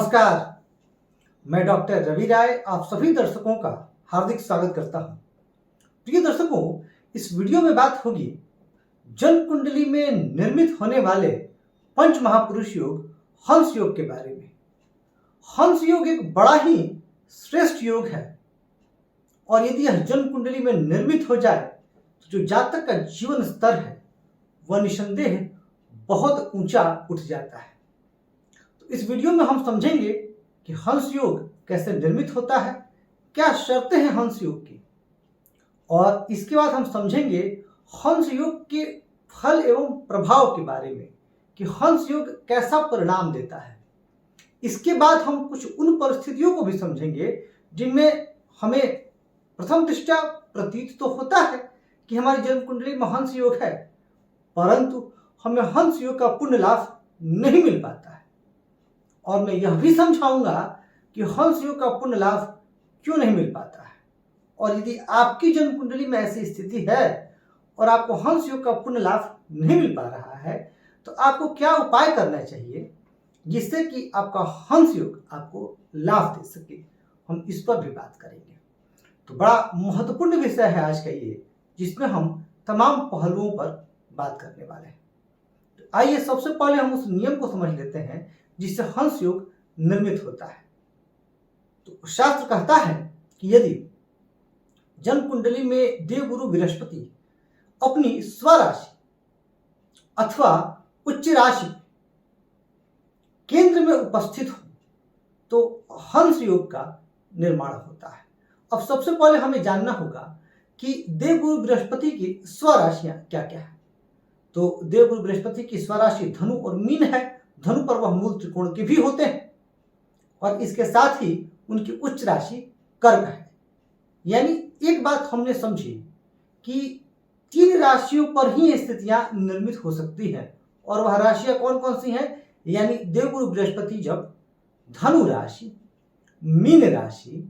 नमस्कार, मैं डॉक्टर रवि राय आप सभी दर्शकों का हार्दिक स्वागत करता हूं। प्रिय दर्शकों, इस वीडियो में बात होगी जन्म कुंडली में निर्मित होने वाले पंच महापुरुष योग हंस योग के बारे में। हंस योग एक बड़ा ही श्रेष्ठ योग है और यदि यह जन्म कुंडली में निर्मित हो जाए तो जो जातक का जीवन स्तर है वह निसंदेह बहुत ऊंचा उठ जाता है। तो इस वीडियो में हम समझेंगे कि हंस योग कैसे निर्मित होता है, क्या शर्तें हैं हंस योग की, और इसके बाद हम समझेंगे हंस योग के फल एवं प्रभाव के बारे में कि हंस योग कैसा परिणाम देता है। इसके बाद हम कुछ उन परिस्थितियों को भी समझेंगे जिनमें हमें प्रथम दृष्टया प्रतीत तो होता है कि हमारी जन्म कुंडली में हंस योग है, परंतु हमें हंस योग का पुण्य लाभ नहीं मिल पाता है। और मैं यह भी समझाऊंगा कि हंस योग का पुण्य लाभ क्यों नहीं मिल पाता है, और यदि आपकी जन्म कुंडली में ऐसी स्थिति है और आपको हंस योग का पुण्य लाभ नहीं मिल पा रहा है तो आपको क्या उपाय करना चाहिए जिससे कि आपका हंस योग आपको लाभ दे सके। हम इस पर भी बात करेंगे। तो बड़ा महत्वपूर्ण विषय है आज का ये, जिसमें हम तमाम पहलुओं पर बात करने वाले हैं। तो आइए सबसे पहले हम उस नियम को समझ लेते हैं जिससे हंस योग निर्मित होता है। तो शास्त्र कहता है कि यदि जन्म कुंडली में देवगुरु बृहस्पति अपनी स्वराशि अथवा उच्च राशि केंद्र में उपस्थित हो तो हंस योग का निर्माण होता है। अब सबसे पहले हमें जानना होगा कि देवगुरु बृहस्पति की स्वराशियां क्या क्या है। तो देवगुरु बृहस्पति की स्वराशि धनु और मीन है। धनु पर वह मूल त्रिकोण के भी होते हैं और इसके साथ ही उनकी उच्च राशि कर्क है। यानी एक बात हमने समझी कि 3 राशियों पर ही स्थितियां निर्मित हो सकती हैं, और वह राशियां कौन कौन सी हैं। यानी देवगुरु बृहस्पति जब धनु राशि, मीन राशि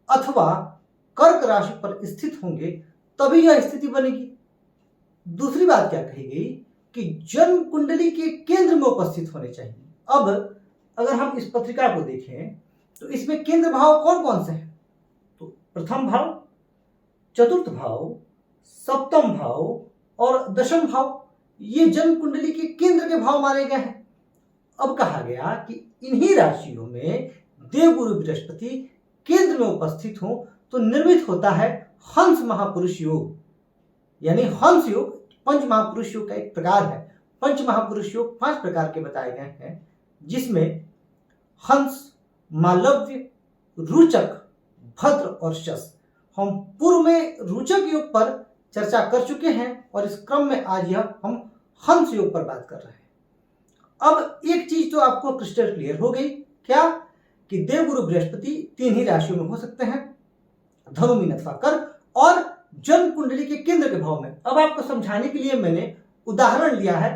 अथवा कर्क राशि पर स्थित होंगे तभी यह स्थिति बनेगी। दूसरी बात क्या कही गई कि जन्म कुंडली के केंद्र में उपस्थित होने चाहिए। अब अगर हम इस पत्रिका को देखें तो इसमें केंद्र भाव कौन कौन से हैं। तो प्रथम भाव, चतुर्थ भाव, सप्तम भाव और दशम भाव, ये जन्म कुंडली के केंद्र के भाव माने गए हैं। अब कहा गया कि इन्हीं राशियों में देवगुरु बृहस्पति केंद्र में उपस्थित हो तो निर्मित होता है हंस महापुरुष योग। यानी हंस योग पंच महापुरुष योग का एक प्रकार है। पंच महापुरुष योग 5 प्रकार के बताए गए हैं, जिसमें हंस, मालव्य, रुचक, भद्र और शस। हम पूर्व में रुचक योग पर चर्चा कर चुके हैं और इस क्रम में आज यह हम हंस योग पर बात कर रहे हैं। अब एक चीज तो आपको क्रिस्टल क्लियर हो गई, क्या कि देवगुरु बृहस्पति 3 ही राशियों में हो सकते हैं, धनु, मीन अथवा कर्क, और जन्म कुंडली के केंद्र के भाव में। अब आपको समझाने के लिए मैंने उदाहरण लिया है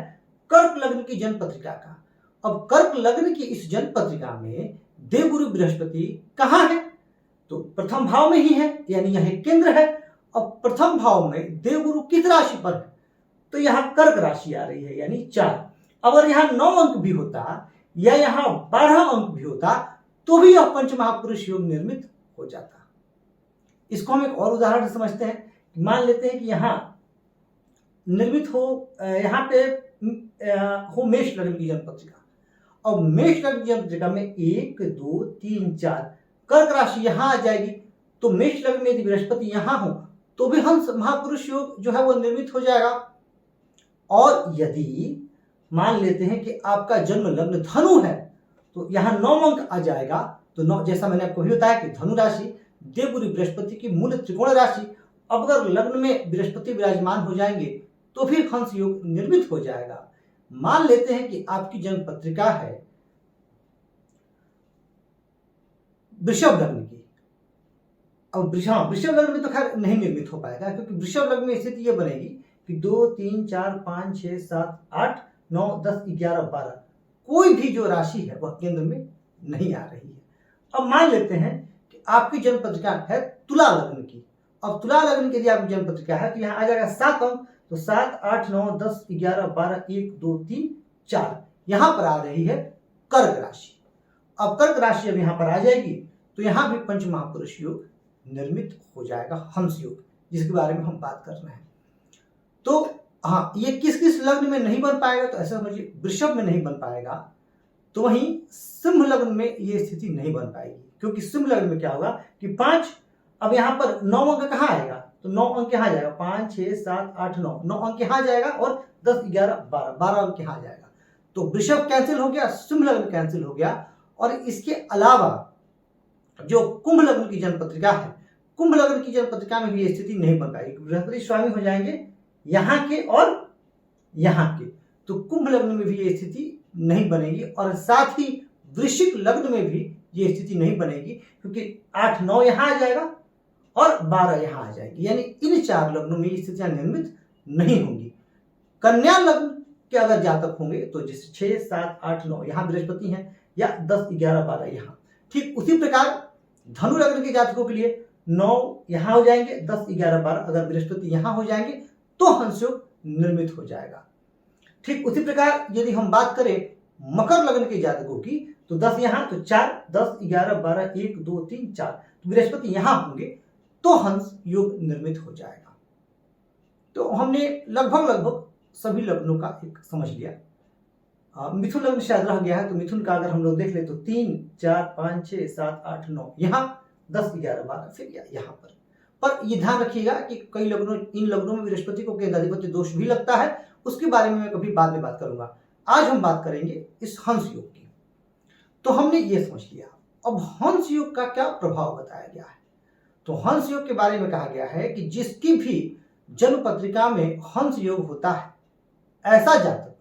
कर्क लग्न की जन्म पत्रिका का। अब कर्क लग्न की इस जन्म पत्रिका में देवगुरु बृहस्पति कहाँ है, तो प्रथम भाव में ही है, यानी यह केंद्र है। अब प्रथम भाव में देवगुरु किस राशि पर है, तो यहां कर्क राशि आ रही है, यानी 4। अगर यहां 9 अंक भी होता या यहां 12 अंक भी होता तो भी यह पंच महापुरुष योग निर्मित हो जाता। इसको हम एक और उदाहरण से समझते हैं। मान लेते हैं कि यहाँ निर्मित हो, यहाँ पे हो मेष लग्न की जन्म पत्रिका। अब मेष लग्न की जन्म पत्रिका में 1, 2, 3, 4 कर्क राशि यहाँ आ जाएगी। तो मेष लग्न में यदि बृहस्पति यहाँ हो तो भी हंस महापुरुष योग जो है वो निर्मित हो जाएगा। और यदि मान लेते हैं कि आपका जन्म लग्न धनु है तो यहाँ 9 अंक आ जाएगा। तो 9, जैसा मैंने आपको भी बताया कि धनु राशि देवगुरु बृहस्पति की मूल त्रिकोण राशि। अब अगर लग्न में बृहस्पति विराजमान हो जाएंगे तो फिर हंस योग निर्मित हो जाएगा। मान लेते हैं कि आपकी जन्म पत्रिका है वृषभ लग्न की। अब वृषभ लग्न में तो खैर नहीं निर्मित हो पाएगा, क्योंकि वृषभ लग्न में स्थिति यह बनेगी कि 2, 3, 4, 5, 6, 7, 8, 9, 10, 11, 12 कोई भी जो राशि है वह केंद्र में नहीं आ रही है। अब मान लेते हैं कि आपकी जन्म पत्रिका है तुला लग्न की। अब तुला लग्न के लिए आपकी जन्म पत्रिका है तो यहाँ आ जाएगा 7 अंक। तो 7, 8, 9, 10, 11, 12, 1, 2, 3, 4 यहाँ पर आ रही है कर्क राशि। अब कर्क राशि अब यहाँ पर आ जाएगी तो यहाँ भी पंच महापुरुष योग निर्मित हो जाएगा, हंस योग, जिसके बारे में हम बात कर रहे हैं। तो हाँ, ये किस किस लग्न में नहीं बन पाएगा, तो ऐसा समझिए वृषभ में नहीं बन पाएगा, तो वहीं सिंह लग्न में ये स्थिति नहीं बन पाएगी, क्योंकि सिंह लग्न में क्या होगा कि 5, अब यहाँ पर 9 अंक कहाँ आएगा, तो 9 अंक यहाँ जाएगा, 5 6 7 8 9 अंक यहाँ जाएगा और 10 11 12 अंक यहाँ जाएगा। तो वृषभ कैंसिल हो गया, सिंह लग्न कैंसिल हो गया। और इसके अलावा जो कुंभ लग्न की जन्म पत्रिका है, कुंभ लग्न की जन्म पत्रिका में भी ये स्थिति नहीं बन पाएगी, बृहस्पति स्वामी हो जाएंगे यहाँ के और यहाँ के, तो कुंभ लग्न में भी ये स्थिति नहीं बनेगी। और साथ ही वृश्चिक लग्न में भी ये स्थिति नहीं बनेगी, क्योंकि 8 9 यहाँ आ जाएगा और 12 यहाँ आ जाएगी, यानी इन 4 लग्नों में ये स्थितियां निर्मित नहीं होंगी। कन्या लग्न के अगर जातक होंगे तो जैसे 6 7 8 9 यहाँ बृहस्पति हैं, या 10 11 12 यहाँ, ठीक उसी प्रकार धनु लग्न के जातकों के लिए 9 यहाँ हो जाएंगे, 10 11 12 अगर बृहस्पति यहाँ हो जाएंगे तो हंस योग निर्मित हो जाएगा। ठीक उसी प्रकार यदि हम बात करें मकर लग्न के जातकों की, तो 10 यहाँ, तो 4 10 11 12 1 2 3 4, तो बृहस्पति यहाँ होंगे तो हंस योग निर्मित हो जाएगा। तो हमने लगभग सभी लग्नों का एक समझ लिया। मिथुन लग्न शायद रह गया है, तो मिथुन का अगर हम लोग देख ले तो 3 4 5 6 7 8 9 यहाँ, 10 11 12 फिर यहाँ पर ये ध्यान रखिएगा कि कई लग्नों, इन लग्नों में बृहस्पति को केंद्राधिपत्य दोष भी लगता है, उसके बारे में मैं कभी बाद में बात करूंगा। आज हम बात करेंगे इस हंस योग की। तो हमने ये समझ लिया, अब हंस योग का क्या प्रभाव बताया गया है। तो हंस योग के बारे में कहा गया है कि जिसकी भी जन्म पत्रिका में हंस योग होता है, ऐसा जातक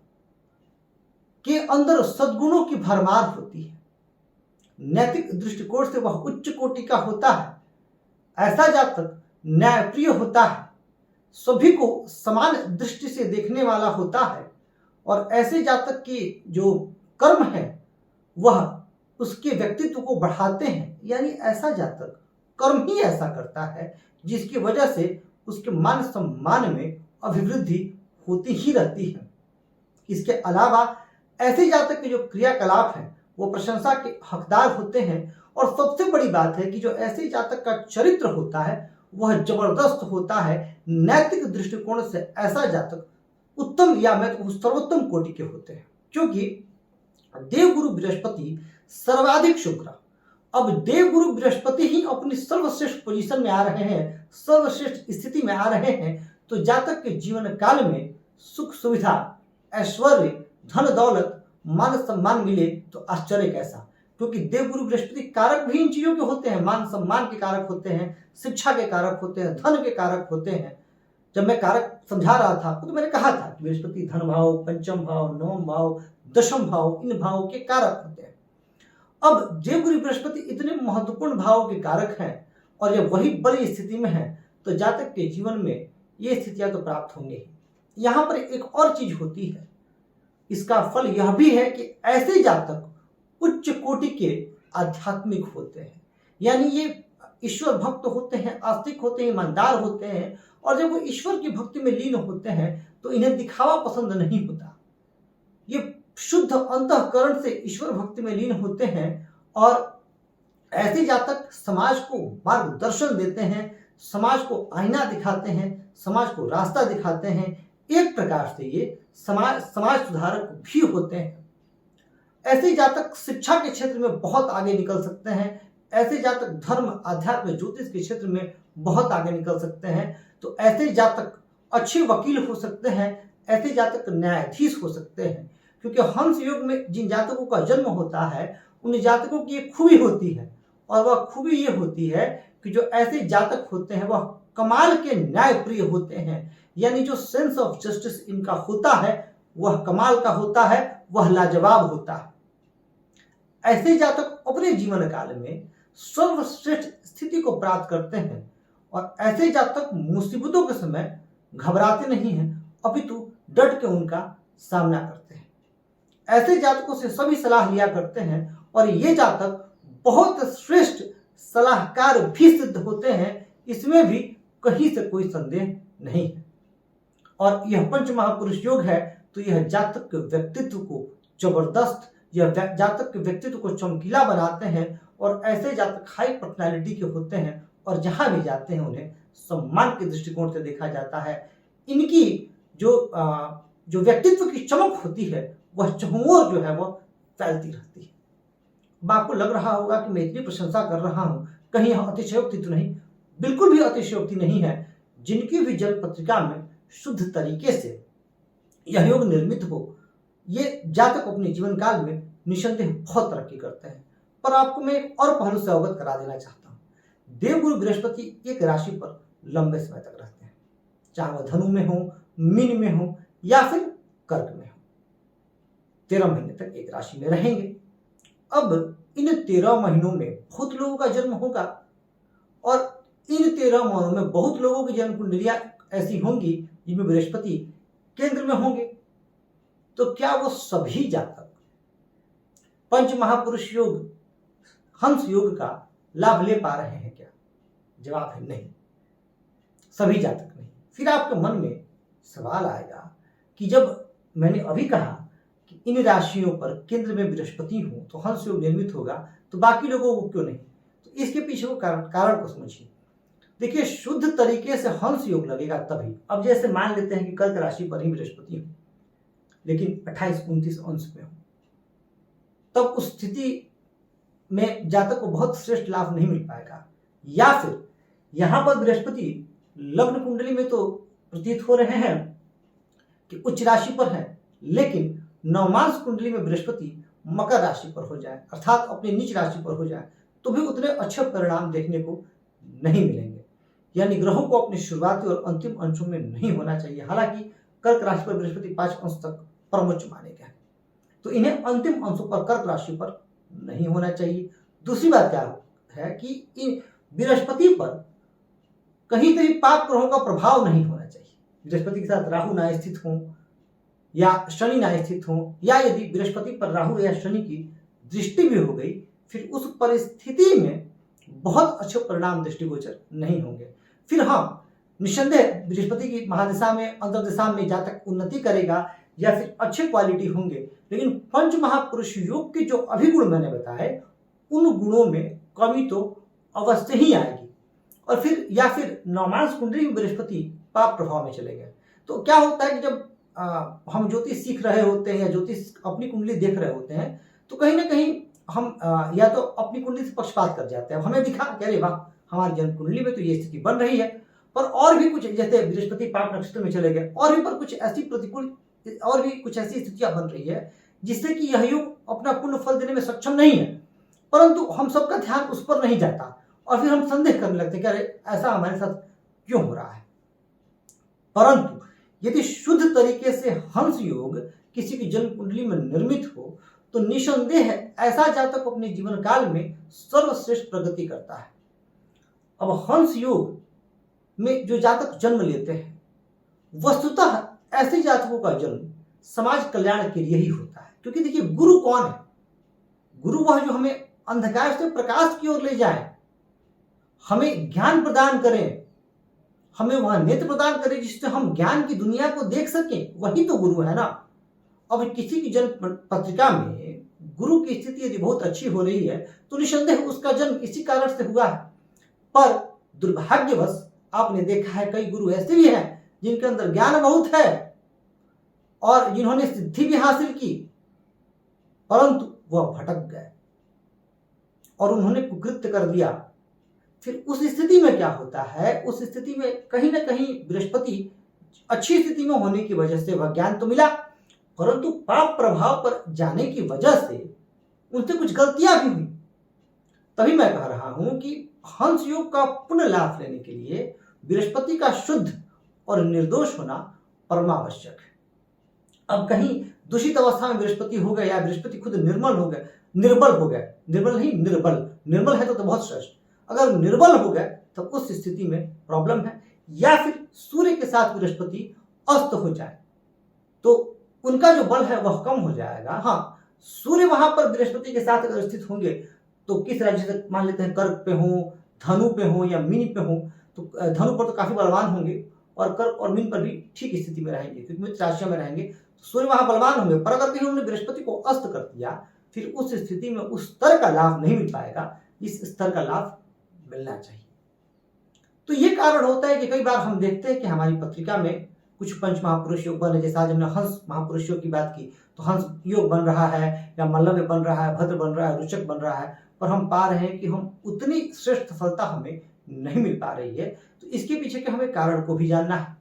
के अंदर सद्गुणों की भरमार होती है, नैतिक दृष्टिकोण से वह उच्च कोटि का होता है, ऐसा जातक न्यायप्रिय होता है, सभी को समान दृष्टि से देखने वाला होता है, और ऐसे जातक के जो कर्म है वह उसके व्यक्तित्व को बढ़ाते हैं, यानी ऐसा जातक कर्म ही ऐसा करता है जिसकी वजह से उसके मान सम्मान में अभिवृद्धि होती ही रहती है। इसके अलावा ऐसे जातक के जो क्रियाकलाप हैं वो प्रशंसा के हकदार होते हैं, और सबसे बड़ी बात है कि जो ऐसे जातक का चरित्र होता है वह जबरदस्त होता है। नैतिक दृष्टिकोण से ऐसा जातक उत्तम या मैं तो सर्वोत्तम कोटि के होते हैं, क्योंकि देवगुरु बृहस्पति सर्वाधिक शुभ रहा। अब देवगुरु बृहस्पति ही अपनी सर्वश्रेष्ठ पोजीशन में आ रहे हैं, सर्वश्रेष्ठ स्थिति में आ रहे हैं, तो जातक के जीवन काल में सुख सुविधा, ऐश्वर्य, धन दौलत, मान सम्मान मिले तो आश्चर्य कैसा, क्योंकि देवगुरु बृहस्पति कारक भी इन चीजों के होते हैं, मान सम्मान के कारक होते हैं, शिक्षा के कारक होते हैं, धन के कारक होते हैं। जब मैं कारक समझा रहा था तो मैंने कहा था कि बृहस्पति धन भाव, पंचम भाव, नवम भाव, दशम भाव, इन भावों के कारक होते हैं। अब देवगुरु बृहस्पति इतने महत्वपूर्ण भावों के कारक हैं, और जब वही बड़ी स्थिति में है तो जातक के जीवन में ये स्थितियां तो प्राप्त होंगे ही। यहाँ पर एक और चीज होती है, इसका फल यह भी है कि ऐसे जातक उच्च कोटि के आध्यात्मिक होते हैं, यानी ये ईश्वर भक्त होते हैं, आस्तिक होते हैं, ईमानदार होते हैं, और जब वो ईश्वर की भक्ति में लीन होते हैं तो इन्हें दिखावा पसंद नहीं होता। ये शुद्ध अंतःकरण से ईश्वर भक्ति में लीन होते हैं, और ऐसे जातक समाज को मार्गदर्शन देते हैं, समाज को आईना दिखाते हैं, समाज को रास्ता दिखाते हैं। एक प्रकार से ये समाज सुधारक भी होते हैं। ऐसे जातक शिक्षा के क्षेत्र में बहुत आगे निकल सकते हैं, ऐसे जातक धर्म, अध्यात्म, ज्योतिष के क्षेत्र में बहुत आगे निकल सकते हैं। तो ऐसे जातक अच्छे वकील हो सकते हैं, ऐसे जातक न्यायाधीश हो सकते हैं, क्योंकि हंस योग में जिन जातकों का जन्म होता है उन जातकों की एक खूबी होती है, और वह खूबी ये होती है कि जो ऐसे जातक होते हैं वह कमाल के न्यायप्रिय होते हैं, यानी जो सेंस ऑफ जस्टिस इनका होता है वह कमाल का होता है, वह लाजवाब होता है। ऐसे जातक अपने जीवन काल में सर्वश्रेष्ठ स्थिति को प्राप्त करते हैं, और ऐसे जातक मुसीबतों के समय घबराते नहीं हैं, अपितु डट के उनका सामना करते हैं। ऐसे जातकों से सभी सलाह लिया करते हैं, और ये जातक बहुत श्रेष्ठ सलाहकार भी सिद्ध होते हैं, इसमें भी कहीं से कोई संदेह नहीं है। और यह पंच महापुरुष योग है, तो यह जातक के व्यक्तित्व को जबरदस्त यह जातक के व्यक्तित्व को चमकीला बनाते हैं और ऐसे जातक हाई पर्सनैलिटी के होते हैं और जहां भी जाते हैं उन्हें सम्मान के दृष्टिकोण से देखा जाता है। इनकी जो व्यक्तित्व की चमक होती है वह चहुओर जो है वह फैलती रहती है। अब आपको लग रहा होगा कि मैं इतनी प्रशंसा कर रहा हूं, कहीं यह अतिशयोक्ति तो नहीं? बिल्कुल भी अतिशयोक्ति नहीं है। जिनकी भी जन्म पत्रिका में शुद्ध तरीके से यह योग निर्मित हो, ये जातक अपने जीवन काल में निसंदेह बहुत तरक्की करते हैं। पर आपको मैं एक और पहलू से अवगत करा देना चाहता हूं। देवगुरु बृहस्पति एक राशि पर लंबे समय तक रहते हैं, चाहे वह धनु में हो, मीन में हो या फिर कर्क में हो। 13 महीने तक एक राशि में रहेंगे। अब इन 13 महीनों में बहुत लोगों का जन्म होगा और इन 13 महीनों में बहुत लोगों की जन्म कुंडलियां ऐसी होंगी जिनमें बृहस्पति केंद्र में होंगे। तो क्या वो सभी जातक पंच महापुरुष योग, हंस योग का लाभ ले पा रहे हैं क्या? जवाब है नहीं, सभी जातक नहीं। फिर आपके मन में सवाल आएगा कि जब मैंने अभी कहा कि इन राशियों पर केंद्र में बृहस्पति हो तो हंस योग निर्मित होगा, तो बाकी लोगों को क्यों नहीं? तो इसके पीछे वो कारण को समझिए। देखिए, शुद्ध तरीके से हंस योग लगेगा तभी। अब जैसे मान लेते हैं कि कर्क राशि पर ही बृहस्पति हो लेकिन 28-29 अंश में हो, तब उस स्थिति में जातक को बहुत श्रेष्ठ लाभ नहीं मिल पाएगा। या फिर यहां पर बृहस्पति लग्न कुंडली में तो प्रतीत हो रहे हैं कि उच्च राशि पर है, लेकिन नवमांश कुंडली में बृहस्पति मकर राशि पर हो जाए, अर्थात अपनी नीच राशि पर हो जाए, तो भी उतने अच्छे परिणाम देखने को नहीं मिलेंगे। यानी ग्रहों को अपने शुरुआती और अंतिम अंशों में नहीं होना चाहिए। हालांकि कर्क राशि पर बृहस्पति 5 अंश तक परमोच्च माने गए, तो इन्हें अंतिम अंशों पर कर्क राशि पर नहीं होना चाहिए। दूसरी बात क्या है कि बृहस्पति पर कहीं कहीं पाप ग्रहों का प्रभाव नहीं होना चाहिए। बृहस्पति के साथ राहु ना स्थित हो या शनि ना स्थित हो, या यदि बृहस्पति पर राहु या शनि की दृष्टि भी हो गई, फिर उस परिस्थिति में बहुत अच्छे परिणाम दृष्टिगोचर नहीं होंगे। फिर हाँ, निस्संदेह बृहस्पति की महादिशा में, अंतर्दिशा में जातक उन्नति करेगा या फिर अच्छे क्वालिटी होंगे, लेकिन पंच महापुरुष योग के जो अभिगुण मैंने बताए उन गुणों में कमी तो अवश्य ही आएगी। और फिर या फिर नवमांश कुंडली में बृहस्पति पाप प्रभाव में चले गए, तो क्या होता है कि जब हम ज्योतिष सीख रहे होते हैं या ज्योतिष अपनी कुंडली देख रहे होते हैं, तो कहीं ना कहीं हम या तो अपनी कुंडली से पक्षपात कर जाते हैं। हमें दिखा कि अरे वाह, हमारी जन्म कुंडली में तो ये स्थिति बन रही है, पर और भी कुछ, जैसे बृहस्पति पाप नक्षत्र में चले गए, और भी पर कुछ ऐसी प्रतिकूल और भी कुछ ऐसी स्थितियां बन रही है जिससे कि यह योग अपना पूर्ण फल देने में सक्षम नहीं है, परंतु हम सबका ध्यान उस पर नहीं जाता और फिर हम संदेह करने लगते हैं कि अरे ऐसा हमारे साथ क्यों हो रहा है। परंतु यदि शुद्ध तरीके से हंस योग किसी की जन्म कुंडली में निर्मित हो तो निसंदेह ऐसा जातक अपने जीवन काल में सर्वश्रेष्ठ प्रगति करता है। अब हंस योग में जो जातक जन्म लेते हैं, वस्तुतः ऐसे जातकों का जन्म समाज कल्याण के लिए ही होता है। क्योंकि देखिए, गुरु कौन है? गुरु वह जो हमें अंधकार से प्रकाश की ओर ले जाए, हमें ज्ञान प्रदान करें, हमें वह नेत्र प्रदान करें जिससे हम ज्ञान की दुनिया को देख सकें, वही तो गुरु है ना। अब किसी की जन्म पत्रिका में गुरु की स्थिति यदि बहुत अच्छी हो रही है तो निसंदेह उसका जन्म इसी कारण से हुआ है। पर दुर्भाग्यवश आपने देखा है कई गुरु ऐसे भी हैं जिनके अंदर ज्ञान बहुत है और जिन्होंने सिद्धि भी हासिल की, परंतु वह भटक गए और उन्होंने कुकृत्य कर दिया। फिर उस स्थिति में क्या होता है? उस स्थिति में कहीं ना कहीं बृहस्पति अच्छी स्थिति में होने की वजह से वह ज्ञान तो मिला, परंतु पाप प्रभाव पर जाने की वजह से उनसे कुछ गलतियां भी हुई। तभी मैं कह रहा हूं कि हंस योग का पुण्य लाभ लेने के लिए बृहस्पति का शुद्ध और निर्दोष होना परमावश्यक है। अब कहीं दूषित अवस्था में बृहस्पति हो गए या बृहस्पति खुद निर्मल हो गए, निर्बल हो गए, निर्बल नहीं निर्बल, निर्बल है तो बहुत श्रेष्ठ, अगर निर्बल हो गए तो उस स्थिति में प्रॉब्लम है। या फिर सूर्य के साथ बृहस्पति अस्त हो जाए तो उनका जो बल है वह कम हो जाएगा। हाँ, सूर्य वहां पर बृहस्पति के साथ अगर स्थित होंगे तो किस राज्य से, मान लेते हैं कर्क पे हो, धनु पे हो या मीन पे हो, तो धनु पर तो काफी बलवान होंगे और कर्क और मीन पर भी ठीक स्थिति में रहेंगे, क्योंकि मित्र राशियों में रहेंगे, तो सूर्य वहां बलवान होंगे। पर अगर कहीं उन्होंने बृहस्पति को अस्त कर दिया फिर उस स्थिति में उस स्तर का लाभ नहीं मिल पाएगा जिस स्तर का लाभ मिलना चाहिए। तो ये कारण होता है कि कई बार हम देखते हैं कि हमारी पत्रिका में कुछ पंच महापुरुष योग बन है, जैसे आज हमने हंस महापुरुष योग की बात की, तो हंस योग बन रहा है या मल्लव्य बन रहा है, भद्र बन रहा है, रुचक बन रहा है, पर हम पा रहे हैं कि हम उतनी श्रेष्ठ सफलता हमें नहीं मिल पा रही है। तो इसके पीछे के हमें कारण को भी जानना है।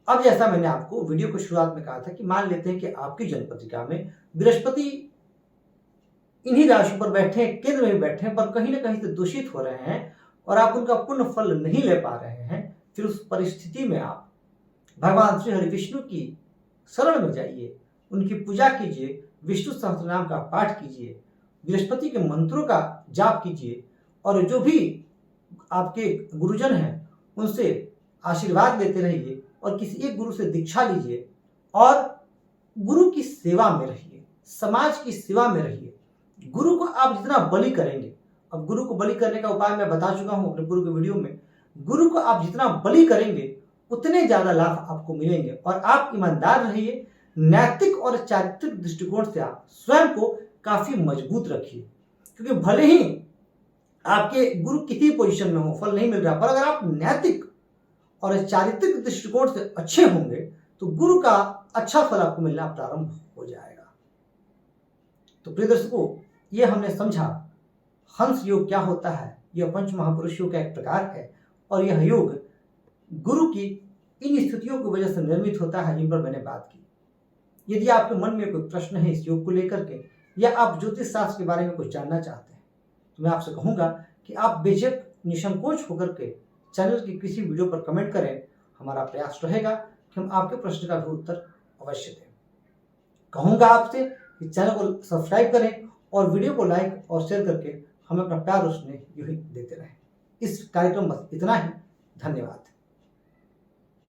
अब जैसा मैंने आपको वीडियो को शुरुआत में कहा था कि मान लेते हैं कि आपकी जन्म पत्रिका में बृहस्पति इन्हीं राशि पर बैठे हैं, केंद्र में बैठे हैं, पर कहीं ना कहीं से दूषित हो रहे हैं और आप उनका पूर्ण फल नहीं ले पा रहे हैं। फिर उस परिस्थिति में आप भगवान श्री हरि विष्णु की शरण में जाइए, उनकी पूजा कीजिए, विष्णु सहस्त्रनाम का पाठ कीजिए, बृहस्पति के मंत्रों का जाप कीजिए और जो भी आपके गुरुजन हैं उनसे आशीर्वाद लेते रहिए और किसी एक गुरु से दीक्षा लीजिए और गुरु की सेवा में रहिए, समाज की सेवा में रहिए। गुरु को आप जितना बलि करेंगे, अब गुरु को बलि करने का उपाय मैं बता चुका हूं अपने पूर्व के वीडियो में, गुरु को आप जितना बलि करेंगे उतने ज्यादा लाभ आपको मिलेंगे। और आप ईमानदार रहिए, नैतिक और चारित्रिक दृष्टिकोण से आप स्वयं को काफी मजबूत रखिए, क्योंकि भले ही आपके गुरु किसी पोजीशन में हो, फल नहीं मिल रहा, पर अगर आप नैतिक और चारित्रिक दृष्टिकोण से अच्छे होंगे तो गुरु का अच्छा फल आपको मिलना प्रारंभ हो जाएगा। तो प्रिय दर्शकों, ये हमने समझा हंस योग क्या होता है। यह पंच महापुरुष योग का एक प्रकार है और यह योग गुरु की इन स्थितियों की वजह से निर्मित होता है जिन पर मैंने बात की। यदि आपके मन में कोई प्रश्न है इस योग को लेकर के या आप ज्योतिष शास्त्र के बारे में कुछ जानना चाहते हैं तो मैं आपसे कहूंगा कि आप बेझिझक निसंकोच होकर के चैनल की किसी वीडियो पर कमेंट करें। हमारा प्रयास रहेगा कि हम आपके प्रश्न का भी उत्तर अवश्य दें। कहूंगा आपसे कि चैनल को सब्सक्राइब करें और वीडियो को लाइक और शेयर करके हमें अपना प्यार और स्नेह यूं ही देते रहें। इस कार्यक्रम बस इतना ही। धन्यवाद।